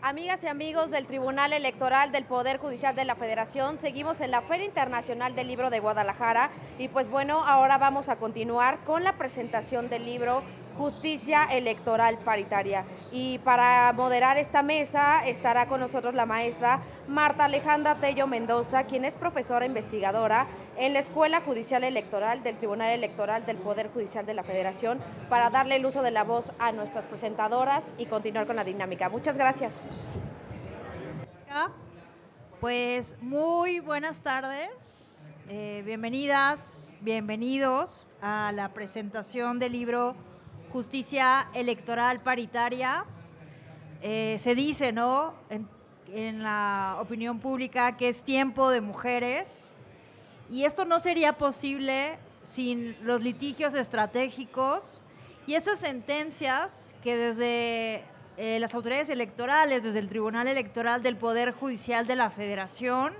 Amigas y amigos del Tribunal Electoral del Poder Judicial de la Federación, seguimos en la Feria Internacional del Libro de Guadalajara y pues bueno, ahora vamos a continuar con la presentación del libro Justicia Electoral Paritaria. Y para moderar esta mesa estará con nosotros la maestra Marta Alejandra Tello Mendoza, quien es profesora investigadora en la Escuela Judicial Electoral del Tribunal Electoral del Poder Judicial de la Federación, para darle el uso de la voz a nuestras presentadoras y continuar con la dinámica. Muchas gracias. Pues muy buenas tardes, bienvenidas, bienvenidos a la presentación del libro Justicia Electoral Paritaria. Se dice, ¿no?, en la opinión pública que es tiempo de mujeres, y esto no sería posible sin los litigios estratégicos y esas sentencias que desde las autoridades electorales, desde el Tribunal Electoral del Poder Judicial de la Federación,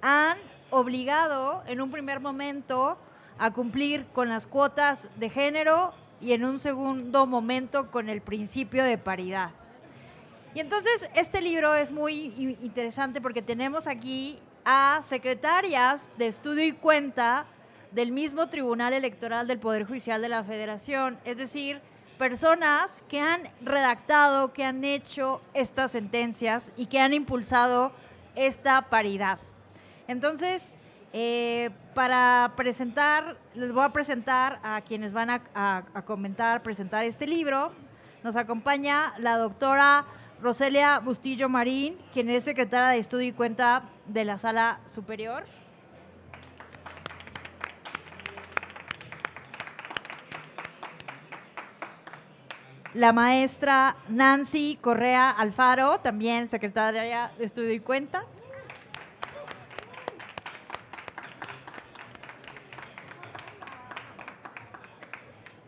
han obligado en un primer momento a cumplir con las cuotas de género y en un segundo momento con el principio de paridad. Y entonces este libro es muy interesante porque tenemos aquí a secretarias de estudio y cuenta del mismo Tribunal Electoral del Poder Judicial de la Federación, es decir, personas que han redactado, que han hecho estas sentencias y que han impulsado esta paridad. Entonces, para presentar, les voy a presentar a quienes van a presentar este libro. Nos acompaña la doctora Roselia Bustillo Marín, quien es secretaria de Estudio y Cuenta de la Sala Superior. La maestra Nancy Correa Alfaro, también secretaria de Estudio y Cuenta.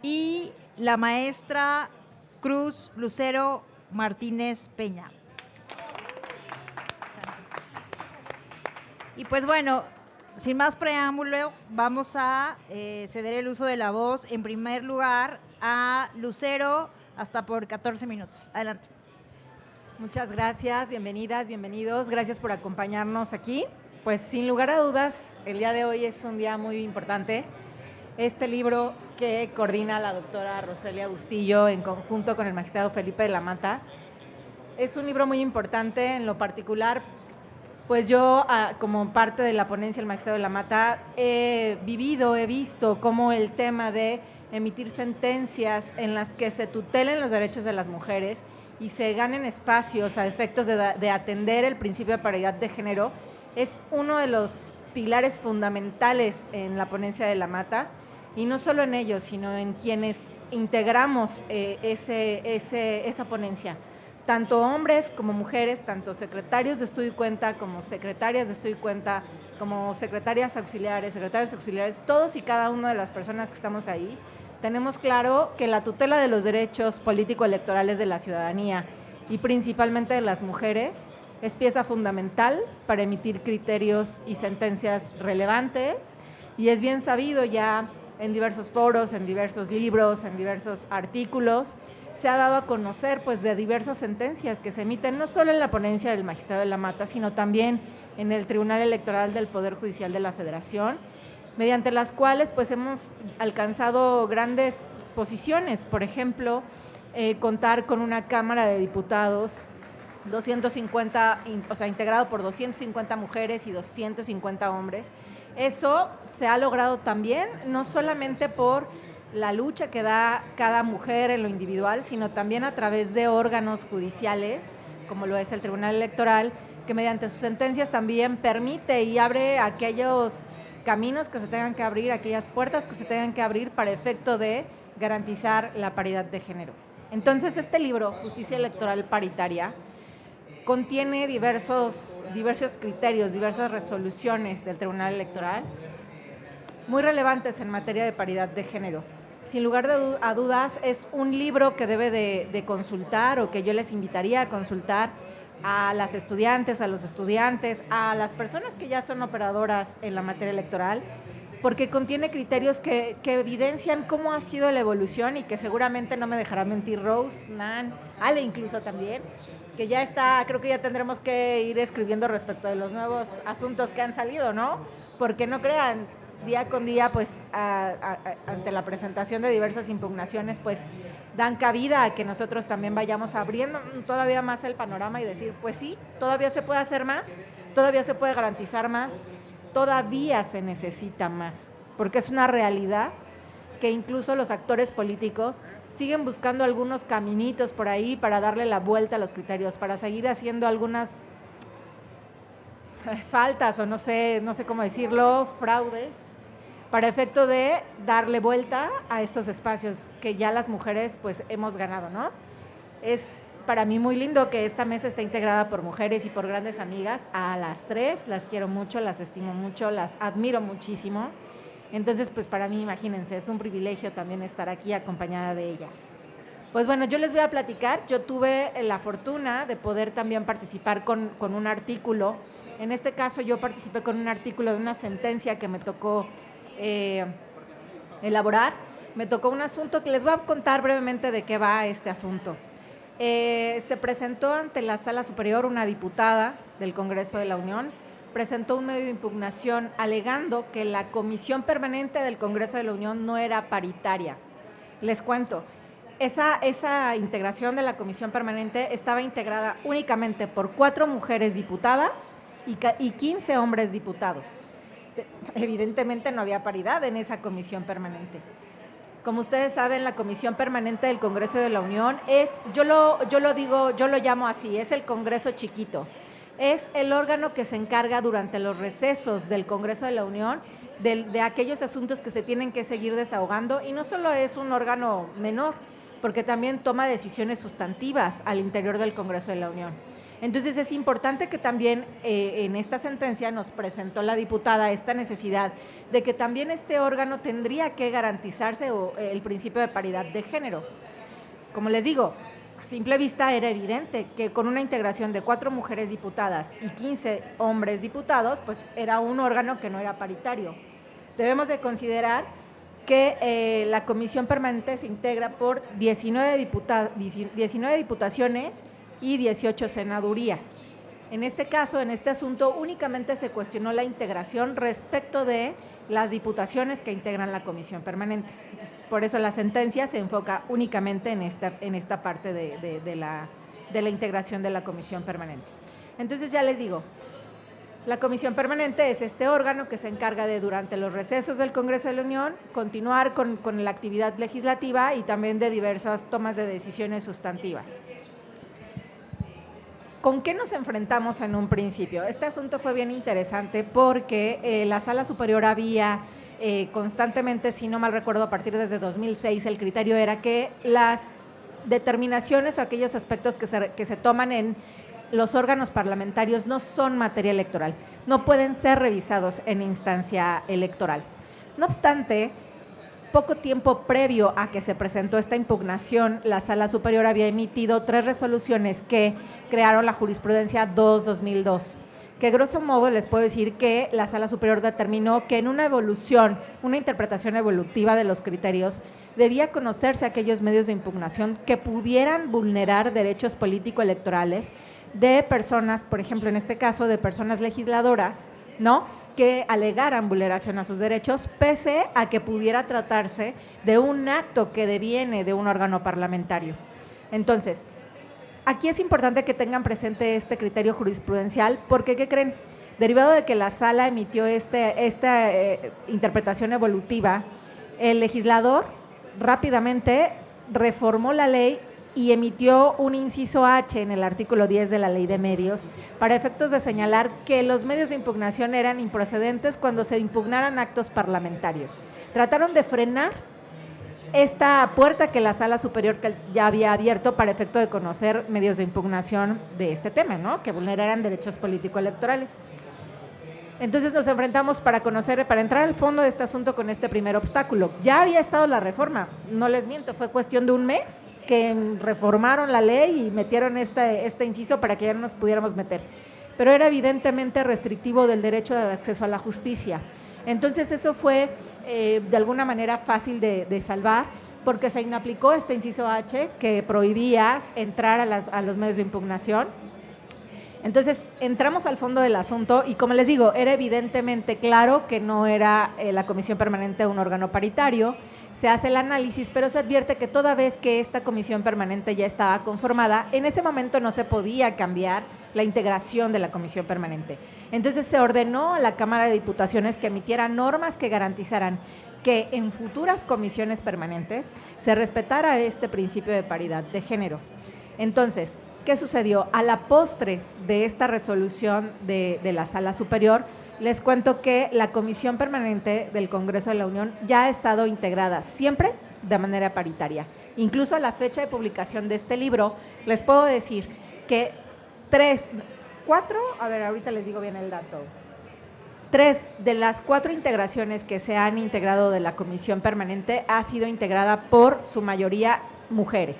Y la maestra Cruz Lucero Martínez Peña. Y pues bueno, sin más preámbulo, vamos a ceder el uso de la voz en primer lugar a Lucero, hasta por 14 minutos. Adelante. Muchas gracias, bienvenidas, bienvenidos. Gracias por acompañarnos aquí. Pues sin lugar a dudas, el día de hoy es un día muy importante. Este libro que coordina la doctora Roselia Bustillo en conjunto con el magistrado Felipe de la Mata es un libro muy importante. En lo particular, pues yo como parte de la ponencia del magistrado de la Mata he visto cómo el tema de emitir sentencias en las que se tutelen los derechos de las mujeres y se ganen espacios a efectos de atender el principio de paridad de género es uno de los pilares fundamentales en la ponencia de la Mata, y no solo en ellos, sino en quienes integramos esa ponencia, tanto hombres como mujeres, tanto secretarios de estudio y cuenta como secretarias de estudio y cuenta, como secretarios auxiliares, todos y cada una de las personas que estamos ahí. Tenemos claro que la tutela de los derechos político-electorales de la ciudadanía y principalmente de las mujeres es pieza fundamental para emitir criterios y sentencias relevantes, y es bien sabido ya en diversos foros, en diversos libros, en diversos artículos, se ha dado a conocer pues de diversas sentencias que se emiten no solo en la ponencia del magistrado de la Mata, sino también en el Tribunal Electoral del Poder Judicial de la Federación, mediante las cuales pues hemos alcanzado grandes posiciones. Por ejemplo, contar con una Cámara de Diputados 250, integrado por 250 mujeres y 250 hombres. Eso se ha logrado también no solamente por la lucha que da cada mujer en lo individual, sino también a través de órganos judiciales, como lo es el Tribunal Electoral, que mediante sus sentencias también permite y abre aquellos caminos que se tengan que abrir, aquellas puertas que se tengan que abrir para efecto de garantizar la paridad de género. Entonces, este libro, Justicia Electoral Paritaria, contiene diversos criterios, diversas resoluciones del Tribunal Electoral muy relevantes en materia de paridad de género. Sin lugar a dudas, es un libro que debe de consultar, o que yo les invitaría a consultar a las estudiantes, a los estudiantes, a las personas que ya son operadoras en la materia electoral, porque contiene criterios que evidencian cómo ha sido la evolución y que seguramente no me dejará mentir Rose, Nan, Ale incluso también, que ya está, creo que ya tendremos que ir escribiendo respecto de los nuevos asuntos que han salido, ¿no? Porque no crean, día con día, pues, ante la presentación de diversas impugnaciones, pues, dan cabida a que nosotros también vayamos abriendo todavía más el panorama y decir, pues sí, todavía se puede hacer más, todavía se puede garantizar más, todavía se necesita más, porque es una realidad que incluso los actores políticos siguen buscando algunos caminitos por ahí para darle la vuelta a los criterios, para seguir haciendo algunas faltas o no sé cómo decirlo, fraudes, para efecto de darle vuelta a estos espacios que ya las mujeres pues hemos ganado, ¿no? Es para mí muy lindo que esta mesa esté integrada por mujeres y por grandes amigas. A las tres las quiero mucho, las estimo mucho, las admiro muchísimo. Entonces, pues para mí, imagínense, es un privilegio también estar aquí acompañada de ellas. Pues bueno, yo les voy a platicar. Yo tuve la fortuna de poder también participar con un artículo. En este caso, yo participé con un artículo de una sentencia que me tocó elaborar. Me tocó un asunto que les voy a contar brevemente de qué va este asunto. Se presentó ante la Sala Superior una diputada del Congreso de la Unión, presentó un medio de impugnación alegando que la Comisión Permanente del Congreso de la Unión no era paritaria. Les cuento, esa integración de la Comisión Permanente estaba integrada únicamente por 4 mujeres diputadas y 15 hombres diputados. Evidentemente no había paridad en esa Comisión Permanente. Como ustedes saben, la Comisión Permanente del Congreso de la Unión es, yo lo llamo así, es el Congreso chiquito. Es el órgano que se encarga durante los recesos del Congreso de la Unión de aquellos asuntos que se tienen que seguir desahogando, y no solo es un órgano menor, porque también toma decisiones sustantivas al interior del Congreso de la Unión. Entonces es importante que también en esta sentencia nos presentó la diputada esta necesidad de que también este órgano tendría que garantizarse el principio de paridad de género. Como les digo, a simple vista era evidente que con una integración de 4 mujeres diputadas y 15 hombres diputados, pues era un órgano que no era paritario. Debemos de considerar que la Comisión Permanente se integra por 19 diputaciones y 18 senadurías. En este caso, en este asunto, únicamente se cuestionó la integración respecto de las diputaciones que integran la Comisión Permanente. Entonces, por eso la sentencia se enfoca únicamente en esta parte de la integración de la Comisión Permanente. Entonces, ya les digo, la Comisión Permanente es este órgano que se encarga de, durante los recesos del Congreso de la Unión, continuar con la actividad legislativa y también de diversas tomas de decisiones sustantivas. ¿Con qué nos enfrentamos en un principio? Este asunto fue bien interesante porque la Sala Superior había constantemente, si no mal recuerdo, a partir desde 2006, el criterio era que las determinaciones o aquellos aspectos que se toman en los órganos parlamentarios no son materia electoral, no pueden ser revisados en instancia electoral. No obstante, poco tiempo previo a que se presentó esta impugnación, la Sala Superior había emitido 3 resoluciones que crearon la jurisprudencia 2-2002, que grosso modo les puedo decir que la Sala Superior determinó que en una interpretación evolutiva de los criterios, debía conocerse aquellos medios de impugnación que pudieran vulnerar derechos político-electorales de personas, por ejemplo, en este caso, de personas legisladoras, ¿no?, que alegaran vulneración a sus derechos, pese a que pudiera tratarse de un acto que deviene de un órgano parlamentario. Entonces, aquí es importante que tengan presente este criterio jurisprudencial, porque, ¿qué creen? Derivado de que la Sala emitió esta interpretación evolutiva, el legislador rápidamente reformó la ley y emitió un inciso H en el artículo 10 de la Ley de Medios para efectos de señalar que los medios de impugnación eran improcedentes cuando se impugnaran actos parlamentarios. Trataron de frenar esta puerta que la Sala Superior ya había abierto para efecto de conocer medios de impugnación de este tema, ¿no?, que vulneraran derechos político-electorales. Entonces nos enfrentamos para entrar al fondo de este asunto con este primer obstáculo. Ya había estado la reforma, no les miento, fue cuestión de un mes que reformaron la ley y metieron este inciso para que ya no nos pudiéramos meter. Pero era evidentemente restrictivo del derecho al acceso a la justicia. Entonces eso fue de alguna manera fácil de salvar, porque se inaplicó este inciso H que prohibía entrar a los medios de impugnación. Entonces entramos al fondo del asunto y, como les digo, era evidentemente claro que no era la Comisión Permanente un órgano paritario. Se hace el análisis, pero se advierte que toda vez que esta Comisión Permanente ya estaba conformada, en ese momento no se podía cambiar la integración de la Comisión Permanente. Entonces se ordenó a la Cámara de Diputaciones que emitiera normas que garantizaran que en futuras comisiones permanentes se respetara este principio de paridad de género. Entonces, ¿qué sucedió? A la postre de esta resolución de la Sala Superior, les cuento que la Comisión Permanente del Congreso de la Unión ya ha estado integrada siempre de manera paritaria. Incluso a la fecha de publicación de este libro, les puedo decir que ahorita les digo bien el dato. 3 de las 4 integraciones que se han integrado de la Comisión Permanente ha sido integrada por su mayoría mujeres.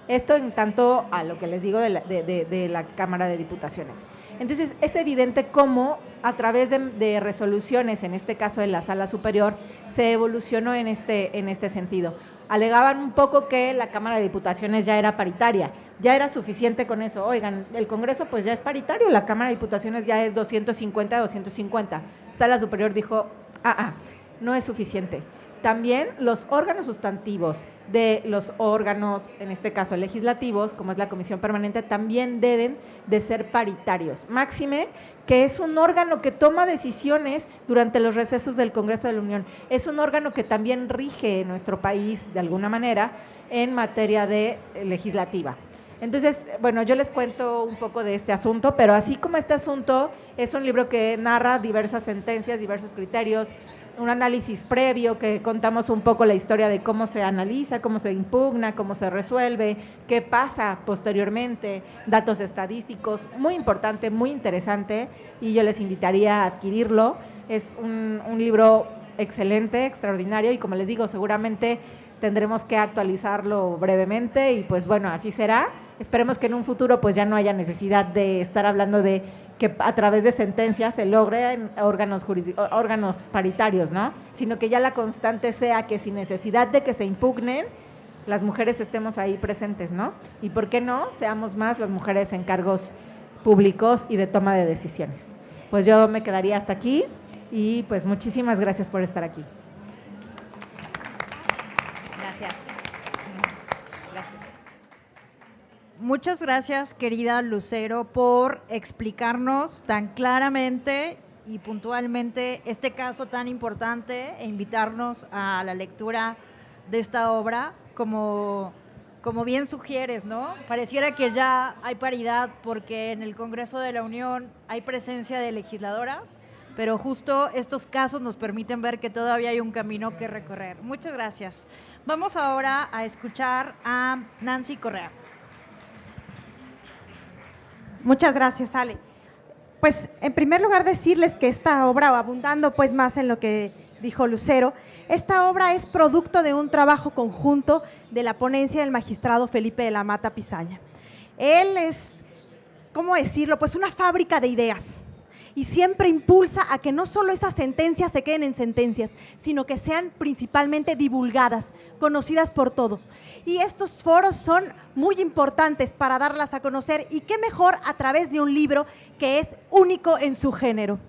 Esto en tanto a lo que les digo de la Cámara de Diputaciones. Entonces, es evidente cómo a través de resoluciones, en este caso de la Sala Superior, se evolucionó en este sentido. Alegaban un poco que la Cámara de Diputaciones ya era paritaria, ya era suficiente con eso. Oigan, el Congreso pues ya es paritario, la Cámara de Diputaciones ya es 250-250. Sala Superior dijo, no es suficiente. También los órganos sustantivos de los órganos, en este caso legislativos, como es la Comisión Permanente, también deben de ser paritarios. Máxime, que es un órgano que toma decisiones durante los recesos del Congreso de la Unión. Es un órgano que también rige en nuestro país, de alguna manera, en materia de legislativa. Entonces, bueno, yo les cuento un poco de este asunto, pero así como este asunto es un libro que narra diversas sentencias, diversos criterios, un análisis previo que contamos un poco la historia de cómo se analiza, cómo se impugna, cómo se resuelve, qué pasa posteriormente, datos estadísticos, muy importante, muy interesante, y yo les invitaría a adquirirlo. Es un libro excelente, extraordinario, y como les digo, seguramente tendremos que actualizarlo brevemente y pues bueno, así será. Esperemos que en un futuro pues ya no haya necesidad de estar hablando de que a través de sentencias se logren órganos paritarios, ¿no? Sino que ya la constante sea que sin necesidad de que se impugnen, las mujeres estemos ahí presentes, ¿no? Y por qué no, seamos más las mujeres en cargos públicos y de toma de decisiones. Pues yo me quedaría hasta aquí y pues muchísimas gracias por estar aquí. Gracias. Muchas gracias, querida Lucero, por explicarnos tan claramente y puntualmente este caso tan importante e invitarnos a la lectura de esta obra. Como bien sugieres, ¿no? Pareciera que ya hay paridad porque en el Congreso de la Unión hay presencia de legisladoras, pero justo estos casos nos permiten ver que todavía hay un camino que recorrer. Muchas gracias. Vamos ahora a escuchar a Nancy Correa. Muchas gracias, Ale. Pues, en primer lugar, decirles que esta obra, abundando pues más en lo que dijo Lucero, esta obra es producto de un trabajo conjunto de la ponencia del magistrado Felipe de la Mata Pizaña. Él es, ¿cómo decirlo? Pues una fábrica de ideas y siempre impulsa a que no solo esas sentencias se queden en sentencias, sino que sean principalmente divulgadas, conocidas por todos. Y estos foros son muy importantes para darlas a conocer, y qué mejor a través de un libro que es único en su género.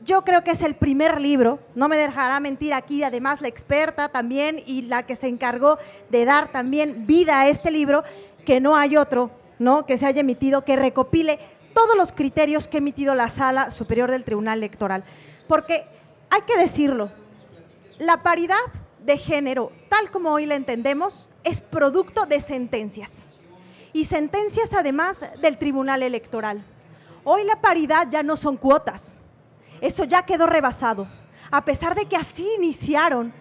Yo creo que es el primer libro, no me dejará mentir aquí, además la experta también y la que se encargó de dar también vida a este libro, que no hay otro, ¿no?, que se haya emitido, que recopile todos los criterios que ha emitido la Sala Superior del Tribunal Electoral. Porque hay que decirlo, la paridad de género, tal como hoy la entendemos, es producto de sentencias. Y sentencias además del Tribunal Electoral. Hoy la paridad ya no son cuotas. Eso ya quedó rebasado. A pesar de que así inició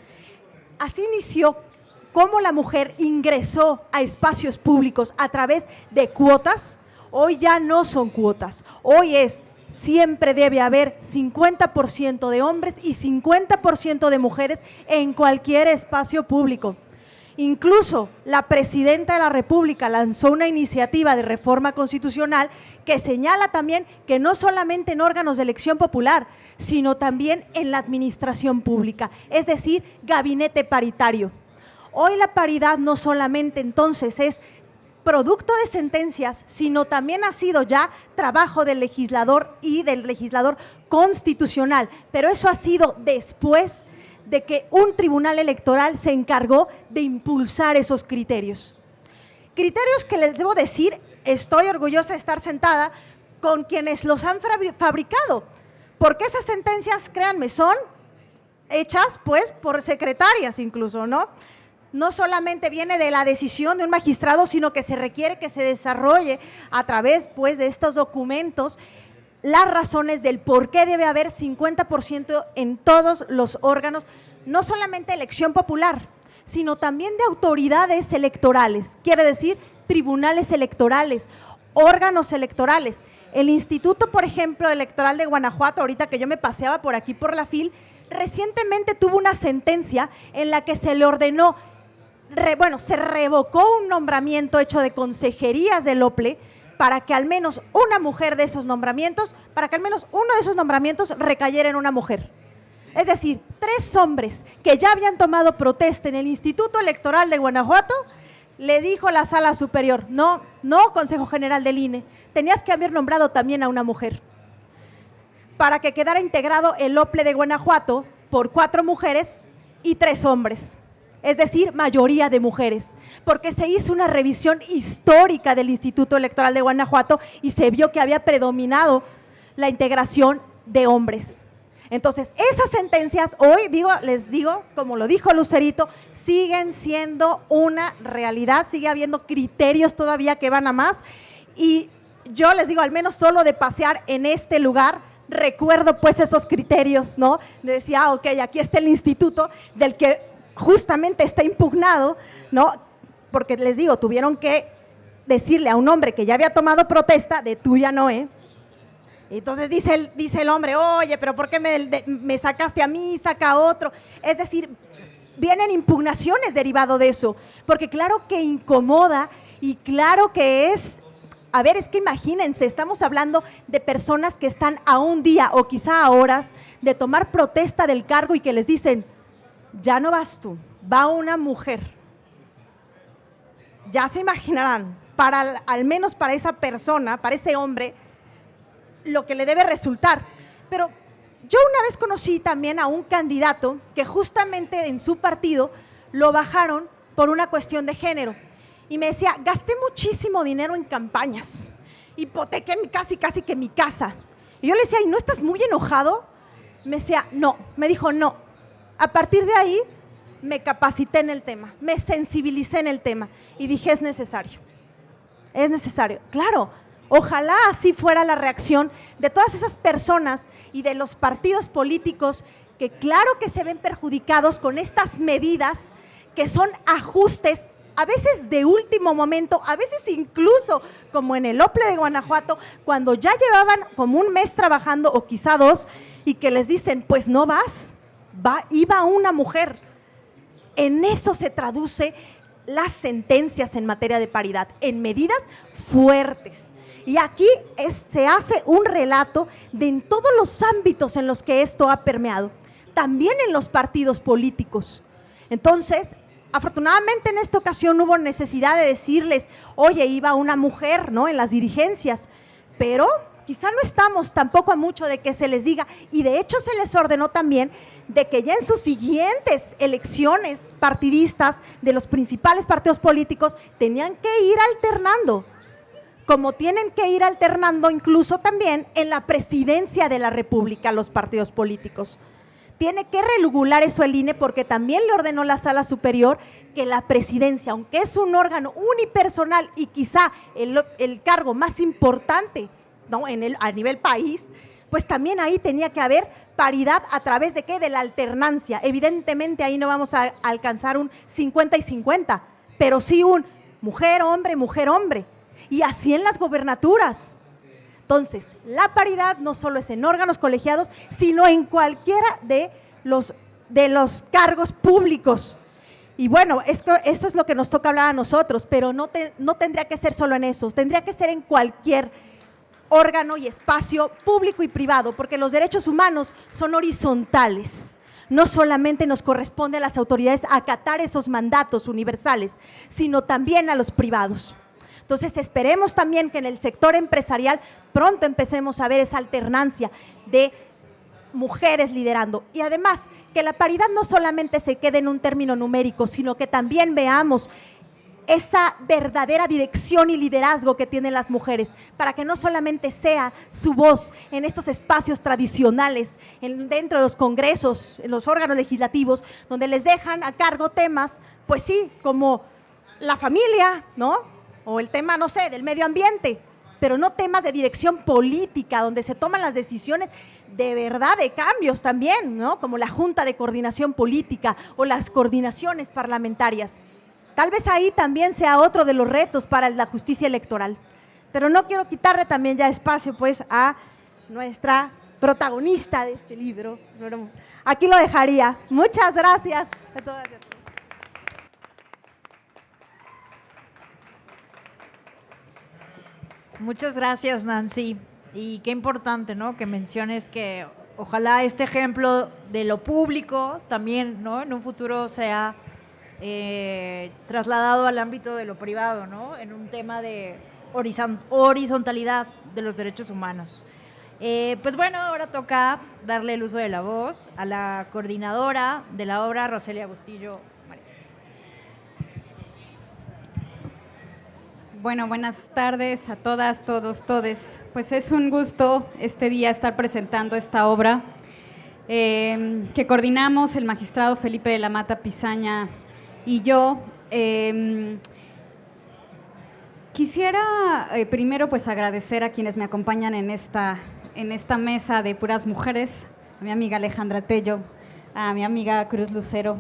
cómo la mujer ingresó a espacios públicos a través de cuotas, hoy ya no son cuotas. Hoy siempre debe haber 50% de hombres y 50% de mujeres en cualquier espacio público. Incluso la presidenta de la República lanzó una iniciativa de reforma constitucional que señala también que no solamente en órganos de elección popular, sino también en la administración pública, es decir, gabinete paritario. Hoy la paridad no solamente entonces es producto de sentencias, sino también ha sido ya trabajo del legislador y del legislador constitucional, pero eso ha sido después de que un tribunal electoral se encargó de impulsar esos criterios. Criterios que les debo decir, estoy orgullosa de estar sentada con quienes los han fabricado, porque esas sentencias, créanme, son hechas pues por secretarias incluso, ¿no? No solamente viene de la decisión de un magistrado, sino que se requiere que se desarrolle a través pues de estos documentos las razones del por qué debe haber 50% en todos los órganos, no solamente elección popular, sino también de autoridades electorales, quiere decir tribunales electorales, órganos electorales. El Instituto, por ejemplo, Electoral de Guanajuato, ahorita que yo me paseaba por aquí por la FIL, recientemente tuvo una sentencia en la que se le ordenó, se revocó un nombramiento hecho de consejerías del OPLE para que al menos una mujer de esos nombramientos, para que al menos uno de esos nombramientos recayera en una mujer. Es decir, 3 hombres que ya habían tomado protesta en el Instituto Electoral de Guanajuato, le dijo la Sala Superior, no, Consejo General del INE, tenías que haber nombrado también a una mujer, para que quedara integrado el OPLE de Guanajuato por 4 mujeres y 3 hombres. Es decir, mayoría de mujeres, porque se hizo una revisión histórica del Instituto Electoral de Guanajuato y se vio que había predominado la integración de hombres. Entonces, esas sentencias hoy, les digo, como lo dijo Lucerito, siguen siendo una realidad, sigue habiendo criterios todavía que van a más, y yo les digo, al menos solo de pasear en este lugar, recuerdo pues esos criterios, ¿no? Decía, ok, aquí está el instituto del que justamente está impugnado, ¿no? Porque les digo, tuvieron que decirle a un hombre que ya había tomado protesta de tú ya no, Entonces dice el hombre, oye, pero ¿por qué me sacaste a mí, saca a otro? Es decir, vienen impugnaciones derivado de eso, porque claro que incomoda y claro que es, es que imagínense, estamos hablando de personas que están a un día o quizá a horas de tomar protesta del cargo y que les dicen, ya no vas tú, va una mujer. Ya se imaginarán, al menos para esa persona, para ese hombre, lo que le debe resultar. Pero yo una vez conocí también a un candidato que justamente en su partido lo bajaron por una cuestión de género. Y me decía, gasté muchísimo dinero en campañas, hipotequé casi que mi casa. Y yo le decía, ¿y no estás muy enojado? Me decía, no, me dijo, no. A partir de ahí me capacité en el tema, me sensibilicé en el tema y dije, es necesario. Claro, ojalá así fuera la reacción de todas esas personas y de los partidos políticos que claro que se ven perjudicados con estas medidas que son ajustes a veces de último momento, a veces incluso como en el OPLE de Guanajuato, cuando ya llevaban como un mes trabajando o quizá 2 y que les dicen, pues no vas. Iba una mujer. En eso se traduce las sentencias en materia de paridad, en medidas fuertes. Y aquí se hace un relato de en todos los ámbitos en los que esto ha permeado, también en los partidos políticos. Entonces, afortunadamente en esta ocasión no hubo necesidad de decirles, oye, iba una mujer, ¿no?, en las dirigencias, pero quizá no estamos tampoco a mucho de que se les diga, y de hecho se les ordenó también de que ya en sus siguientes elecciones partidistas de los principales partidos políticos tenían que ir alternando, como tienen que ir alternando incluso también en la presidencia de la República los partidos políticos. Tiene que regular eso el INE porque también le ordenó la Sala Superior que la presidencia, aunque es un órgano unipersonal y quizá el cargo más importante, ¿no?, a nivel país, pues también ahí tenía que haber paridad a través de ¿qué? De la alternancia. Evidentemente ahí no vamos a alcanzar un 50 y 50, pero sí un mujer-hombre, mujer-hombre. Y así en las gobernaturas. Entonces, la paridad no solo es en órganos colegiados, sino en cualquiera de los cargos públicos. Y bueno, esto es lo que nos toca hablar a nosotros, pero no tendría que ser solo en eso, tendría que ser en cualquier órgano y espacio público y privado, porque los derechos humanos son horizontales. No solamente nos corresponde a las autoridades acatar esos mandatos universales, sino también a los privados. Entonces, esperemos también que en el sector empresarial pronto empecemos a ver esa alternancia de mujeres liderando. Y además, que la paridad no solamente se quede en un término numérico, sino que también veamos esa verdadera dirección y liderazgo que tienen las mujeres, para que no solamente sea su voz en estos espacios tradicionales, dentro de los congresos, en los órganos legislativos, donde les dejan a cargo temas, pues sí, como la familia, ¿no? O el tema, no sé, del medio ambiente, pero no temas de dirección política, donde se toman las decisiones de verdad de cambios también, ¿no? Como la Junta de Coordinación Política o las coordinaciones parlamentarias. Tal vez ahí también sea otro de los retos para la justicia electoral. Pero no quiero quitarle también ya espacio pues a nuestra protagonista de este libro. Aquí lo dejaría. Muchas gracias a todas y a todos. Muchas gracias, Nancy. Y qué importante, ¿no?, que menciones que ojalá este ejemplo de lo público también, ¿no?, en un futuro sea trasladado al ámbito de lo privado, ¿no?, en un tema de horizontalidad de los derechos humanos. Pues bueno, ahora toca darle el uso de la voz a la coordinadora de la obra, Roselia Bustillo. Bueno, buenas tardes a todas, todos, todes. Pues es un gusto este día estar presentando esta obra que coordinamos el magistrado Felipe de la Mata Pizaña y yo. Quisiera primero pues agradecer a quienes me acompañan en esta mesa de puras mujeres, a mi amiga Alejandra Tello, a mi amiga Cruz Lucero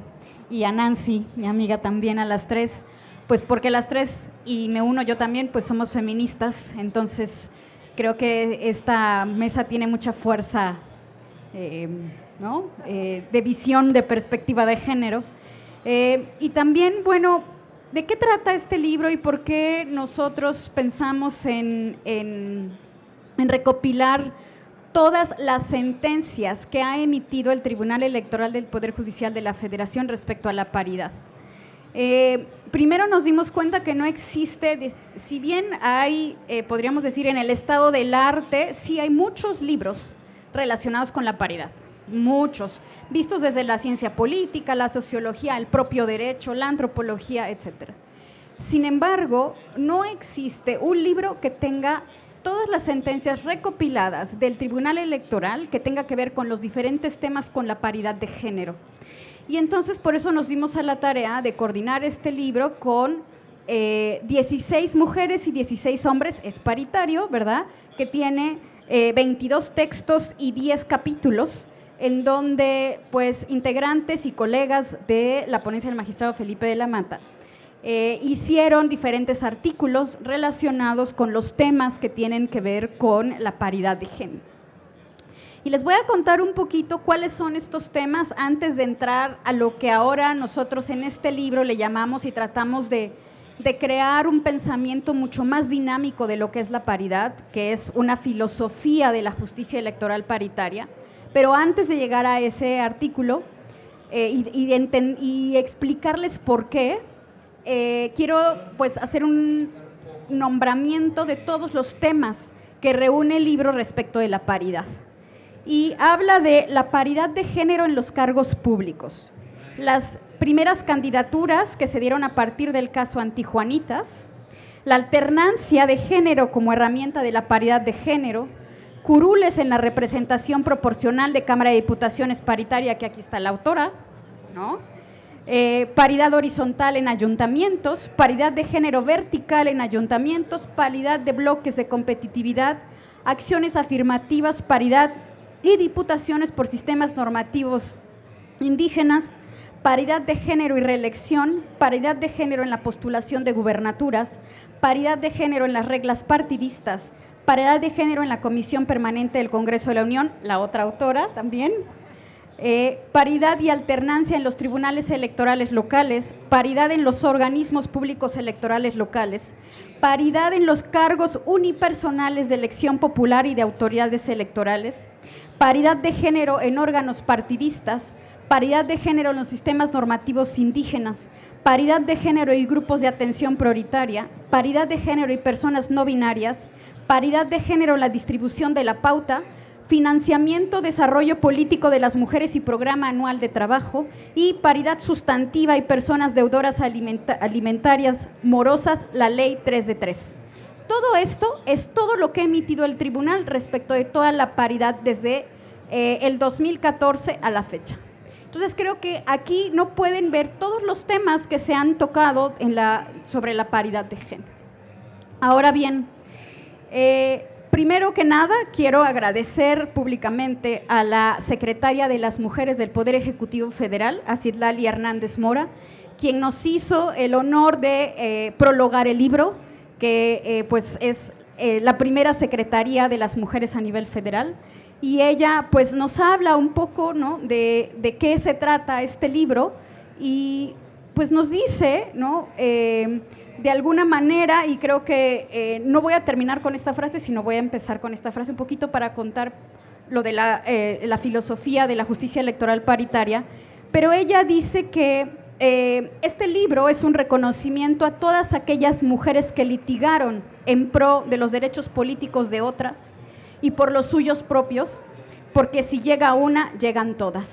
y a Nancy, mi amiga también, a las tres, pues porque las tres, y me uno yo también, pues somos feministas, entonces creo que esta mesa tiene mucha fuerza, ¿no?, de visión, de perspectiva de género. Y también, bueno, ¿de qué trata este libro y por qué nosotros pensamos en recopilar todas las sentencias que ha emitido el Tribunal Electoral del Poder Judicial de la Federación respecto a la paridad? Primero nos dimos cuenta que no existe, si bien hay, podríamos decir, en el estado del arte, sí hay muchos libros relacionados con la paridad, muchos, vistos desde la ciencia política, la sociología, el propio derecho, la antropología, etcétera. Sin embargo, no existe un libro que tenga todas las sentencias recopiladas del Tribunal Electoral que tenga que ver con los diferentes temas con la paridad de género. Y entonces por eso nos dimos a la tarea de coordinar este libro con 16 mujeres y 16 hombres, es paritario, ¿verdad?, que tiene 22 textos y 10 capítulos, en donde pues integrantes y colegas de la ponencia del magistrado Felipe de la Mata hicieron diferentes artículos relacionados con los temas que tienen que ver con la paridad de género. Y les voy a contar un poquito cuáles son estos temas antes de entrar a lo que ahora nosotros en este libro le llamamos y tratamos de crear un pensamiento mucho más dinámico de lo que es la paridad, que es una filosofía de la justicia electoral paritaria. Pero antes de llegar a ese artículo y explicarles por qué, quiero pues hacer un nombramiento de todos los temas que reúne el libro respecto de la paridad. Y habla de la paridad de género en los cargos públicos, las primeras candidaturas que se dieron a partir del caso Antijuanitas, la alternancia de género como herramienta de la paridad de género, curules en la representación proporcional de Cámara de Diputaciones paritaria, que aquí está la autora, ¿no?, paridad horizontal en ayuntamientos, paridad de género vertical en ayuntamientos, paridad de bloques de competitividad, acciones afirmativas, paridad y diputaciones por sistemas normativos indígenas, paridad de género y reelección, paridad de género en la postulación de gubernaturas, paridad de género en las reglas partidistas, paridad de género en la Comisión Permanente del Congreso de la Unión, la otra autora también, paridad y alternancia en los tribunales electorales locales, paridad en los organismos públicos electorales locales, paridad en los cargos unipersonales de elección popular y de autoridades electorales, paridad de género en órganos partidistas, paridad de género en los sistemas normativos indígenas, paridad de género y grupos de atención prioritaria, paridad de género y personas no binarias, paridad de género en la distribución de la pauta, financiamiento, desarrollo político de las mujeres y programa anual de trabajo, y paridad sustantiva y personas deudoras alimentarias morosas, la ley 3 de 3. Todo esto es todo lo que ha emitido el tribunal respecto de toda la paridad desde el 2014 a la fecha. Entonces creo que aquí no pueden ver todos los temas que se han tocado sobre la paridad de género. Ahora bien, primero que nada, quiero agradecer públicamente a la secretaria de las Mujeres del Poder Ejecutivo Federal, a Citlali Hernández Mora, quien nos hizo el honor de prologar el libro, que pues es la primera secretaría de las mujeres a nivel federal, y ella pues nos habla un poco, ¿no?, de qué se trata este libro, y pues nos dice, ¿no?, de alguna manera, y creo que no voy a terminar con esta frase, sino voy a empezar con esta frase un poquito para contar lo de la filosofía de la justicia electoral paritaria, pero ella dice que este libro es un reconocimiento a todas aquellas mujeres que litigaron en pro de los derechos políticos de otras y por los suyos propios, porque si llega una, llegan todas.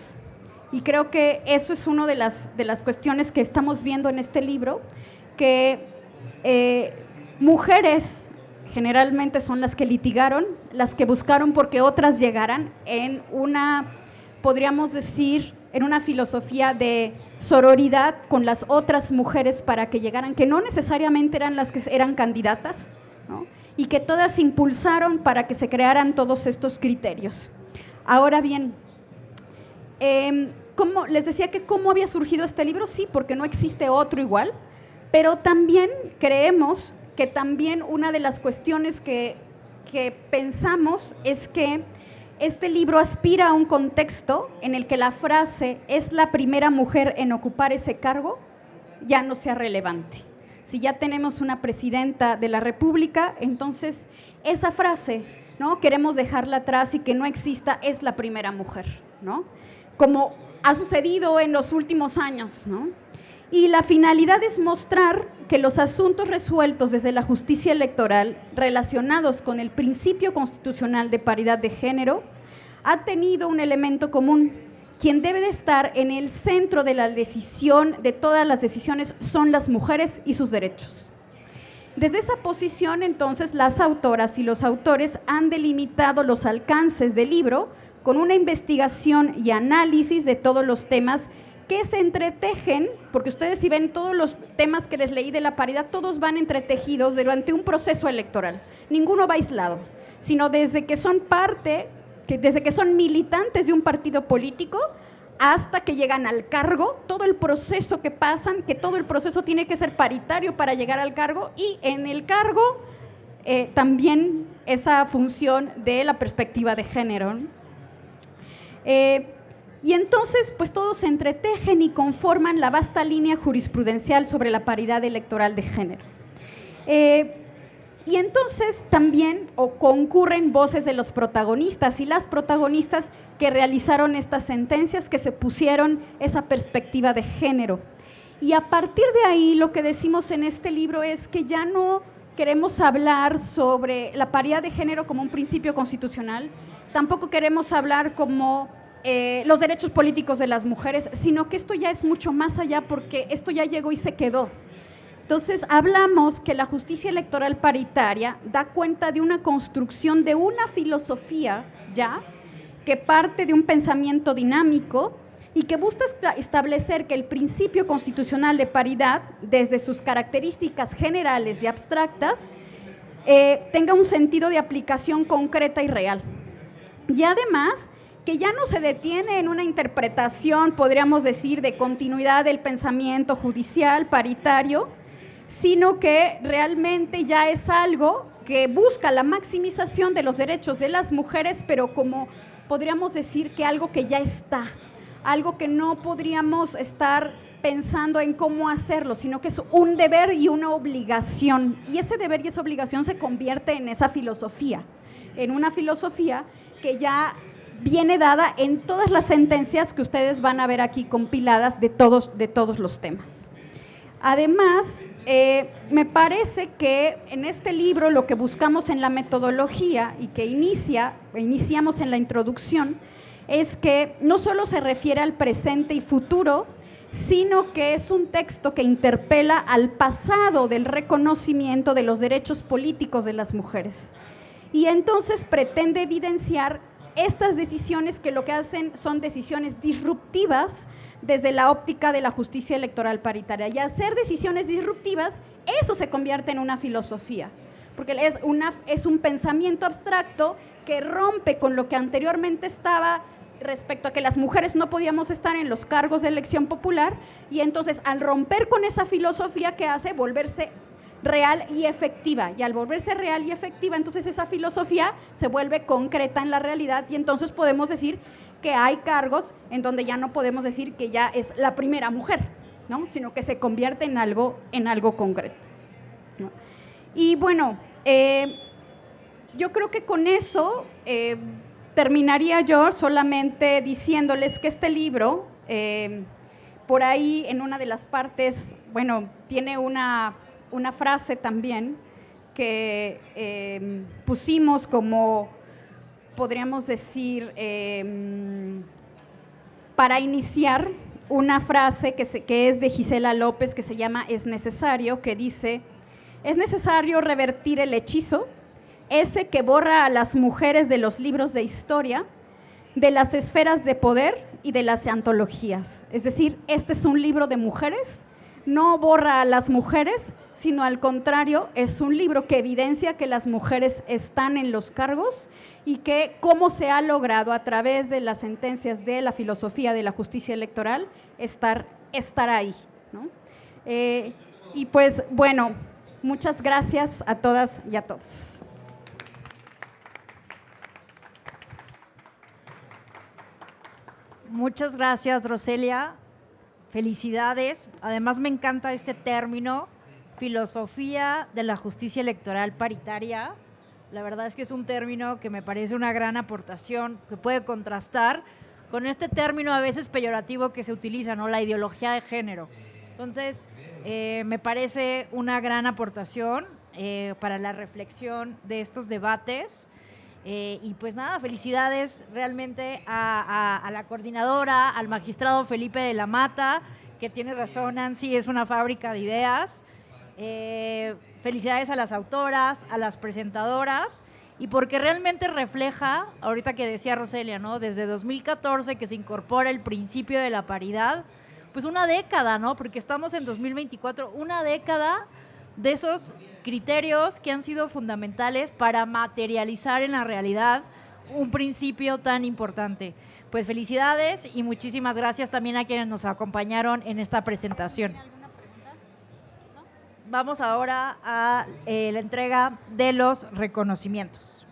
Y creo que eso es una de las cuestiones que estamos viendo en este libro, que mujeres generalmente son las que litigaron, las que buscaron porque otras llegaran en una, podríamos decir, en una filosofía de sororidad con las otras mujeres para que llegaran, que no necesariamente eran las que eran candidatas, ¿no?, y que todas impulsaron para que se crearan todos estos criterios. Ahora bien, ¿cómo les decía que cómo había surgido este libro? Sí, porque no existe otro igual, pero también creemos que también una de las cuestiones que pensamos es que este libro aspira a un contexto en el que la frase "es la primera mujer en ocupar ese cargo" ya no sea relevante. Si ya tenemos una presidenta de la República, entonces esa frase, ¿no?, queremos dejarla atrás y que no exista "es la primera mujer", ¿no?, como ha sucedido en los últimos años, ¿no? Y la finalidad es mostrar que los asuntos resueltos desde la justicia electoral relacionados con el principio constitucional de paridad de género ha tenido un elemento común. Quien debe de estar en el centro de la decisión, de todas las decisiones, son las mujeres y sus derechos. Desde esa posición, entonces, las autoras y los autores han delimitado los alcances del libro con una investigación y análisis de todos los temas que se entretejen, porque ustedes si ven todos los temas que les leí de la paridad, todos van entretejidos durante un proceso electoral. Ninguno va aislado, sino desde que son desde que son militantes de un partido político hasta que llegan al cargo, todo el proceso que pasan, que todo el proceso tiene que ser paritario para llegar al cargo, y en el cargo también esa función de la perspectiva de género, ¿no? Y entonces, pues todos se entretejen y conforman la vasta línea jurisprudencial sobre la paridad electoral de género. Y entonces también concurren voces de los protagonistas y las protagonistas que realizaron estas sentencias, que se pusieron esa perspectiva de género. Y a partir de ahí, lo que decimos en este libro es que ya no queremos hablar sobre la paridad de género como un principio constitucional, tampoco queremos hablar como los derechos políticos de las mujeres, sino que esto ya es mucho más allá, porque esto ya llegó y se quedó. Entonces, hablamos que la justicia electoral paritaria da cuenta de una construcción de una filosofía ya que parte de un pensamiento dinámico y que busca establecer que el principio constitucional de paridad, desde sus características generales y abstractas, tenga un sentido de aplicación concreta y real. Y además, que ya no se detiene en una interpretación, podríamos decir, de continuidad del pensamiento judicial paritario, sino que realmente ya es algo que busca la maximización de los derechos de las mujeres, pero como podríamos decir que algo que ya está, algo que no podríamos estar pensando en cómo hacerlo, sino que es un deber y una obligación. Y ese deber y esa obligación se convierte en esa filosofía, en una filosofía que ya viene dada en todas las sentencias que ustedes van a ver aquí compiladas de todos los temas. Además, me parece que en este libro lo que buscamos en la metodología y que iniciamos en la introducción es que no solo se refiere al presente y futuro, sino que es un texto que interpela al pasado del reconocimiento de los derechos políticos de las mujeres. Y entonces pretende evidenciar estas decisiones que lo que hacen son decisiones disruptivas desde la óptica de la justicia electoral paritaria. Y hacer decisiones disruptivas, eso se convierte en una filosofía, porque es un pensamiento abstracto que rompe con lo que anteriormente estaba respecto a que las mujeres no podíamos estar en los cargos de elección popular, y entonces al romper con esa filosofía, que hace volverse real y efectiva, y al volverse real y efectiva, entonces esa filosofía se vuelve concreta en la realidad, y entonces podemos decir que hay cargos en donde ya no podemos decir que ya es la primera mujer, ¿no?, sino que se convierte en algo concreto, ¿no? Y bueno, yo creo que con eso terminaría yo solamente diciéndoles que este libro, por ahí en una de las partes, bueno, tiene una frase también que pusimos como, podríamos decir, para iniciar, una frase que es de Gisela López, que se llama "Es necesario", que dice: "Es necesario revertir el hechizo, ese que borra a las mujeres de los libros de historia, de las esferas de poder y de las antologías". Es decir, este es un libro de mujeres, no borra a las mujeres, sino al contrario, es un libro que evidencia que las mujeres están en los cargos y que cómo se ha logrado a través de las sentencias de la filosofía de la justicia electoral estar ahí, ¿no? Y pues bueno, muchas gracias a todas y a todos. Muchas gracias, Roselia. Felicidades. Además, me encanta este término, filosofía de la justicia electoral paritaria. La verdad es que es un término que me parece una gran aportación, que puede contrastar con este término a veces peyorativo que se utiliza, ¿no?, la ideología de género. Entonces, me parece una gran aportación para la reflexión de estos debates. Y pues nada, felicidades realmente a la coordinadora, al magistrado Felipe de la Mata, que tiene razón, Nancy, es una fábrica de ideas. Felicidades a las autoras, a las presentadoras, y porque realmente refleja, ahorita que decía Roselia, ¿no?, desde 2014 que se incorpora el principio de la paridad, pues una década, ¿no?, porque estamos en 2024, una década de esos criterios que han sido fundamentales para materializar en la realidad un principio tan importante. Pues felicidades y muchísimas gracias también a quienes nos acompañaron en esta presentación. ¿Alguna pregunta? ¿No? Vamos ahora a la entrega de los reconocimientos.